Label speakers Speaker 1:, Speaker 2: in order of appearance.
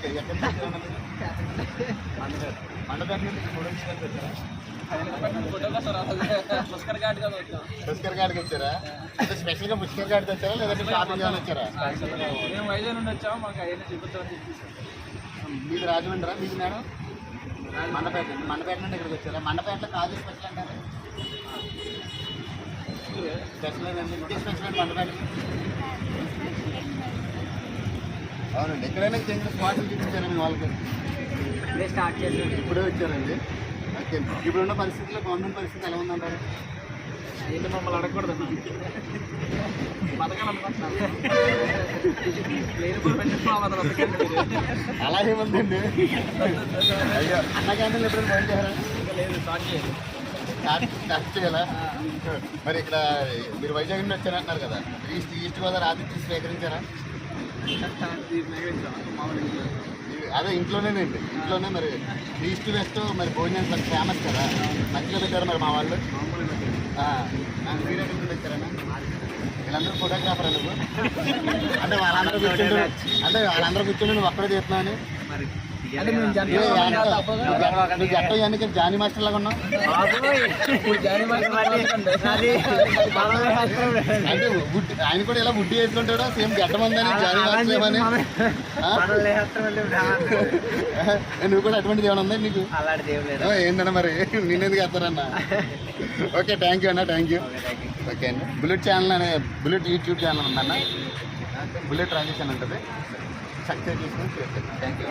Speaker 1: Okay, ఎక్కడి నుంచి వచ్చారన్నా మీరు? మండపేట నుంచి ఇప్పుడు వచ్చారా? పుష్కర్ ఘాట్కి వచ్చారా? అంటే స్పెషల్గా పుష్కర్ ఘాట్కి వచ్చారా లేదంటే షాపింగ్ ఏమైనా వచ్చారా?
Speaker 2: మేము వైజాగ్ నుండి వచ్చాము, మాకు అవన్నీ చూపిస్తామని చెప్పేసి.
Speaker 1: మీది రాజమండ్రా? మీది మేడం మండపేట నుండి ఇక్కడికి వచ్చారా? మండపేటలో కాజు స్పెషల్ అంటారు. స్పెషల్ అండి, ఇంటి స్పెషల్ అండి మండపేట. అవునండి, ఎక్కడైనా చేంజ్ స్పాట్లు చూపించారా మీ వాళ్ళకి?
Speaker 2: స్టార్ట్ చేసి
Speaker 1: ఇప్పుడే వచ్చారండి. ఓకే, ఇప్పుడున్న పరిస్థితుల్లో గవర్నమెంట్ పరిస్థితి ఎలా ఉందంటారు?
Speaker 2: ఏంటి మమ్మల్ని అడగకూడదు బతకాలి అనుకుంటున్నాను.
Speaker 1: అలా ఏముందండి? అయ్యో, అన్న క్యాంటీన్లు ఎప్పుడైనా ఫోన్ చేయారా?
Speaker 2: లేదు, స్టార్ట్ చేయాలి.
Speaker 1: స్టార్ట్ చేయాలా? మరి ఇక్కడ మీరు వైజాగ్ నుండి వచ్చారంటున్నారు కదా, ఈస్ట్ గోదావరి ఆతిథ్యం స్వీకరించారా? అదే ఇంట్లోనేనండి, ఇంట్లోనే. మరి ఈస్ట్ వెస్ట్ మరి భోజనం మరి ఫేమస్ కదా, మంచిగా పెట్టారు మరి మా వాళ్ళు. మీరు ఎక్కడి నుండి వచ్చారన్నా? వీళ్ళందరూ ఫోటోగ్రాఫర్ నువ్వు? అంటే వాళ్ళందరూ కూర్చుంటే నువ్వు అక్కడే చేస్తున్నావు అని నువ్వు జట్ట ఇవన్నీ జానీ మాస్టర్ లాగా ఉన్నావు. అంటే ఆయన కూడా ఇలా బుడ్డి వేసుకుంటాడు, సేమ్ గడ్డ మందని జానీ మాస్టర్ అని. నువ్వు కూడా అటువంటిది ఏమైనా ఉందా నీకు? ఏంటన్నా మరి నేనెందుకు వేస్తారన్నా? ఓకే, థ్యాంక్ యూ అన్న, థ్యాంక్ యూ. ఓకే అండి, బుల్లెట్ ఛానల్ అనే బుల్లెట్ యూట్యూబ్ ఛానల్ ఉందన్న, బుల్లెట్ ట్రాన్సాక్షన్ ఉంటుంది, సక్సెస్ చేసుకుని థ్యాంక్ యూ.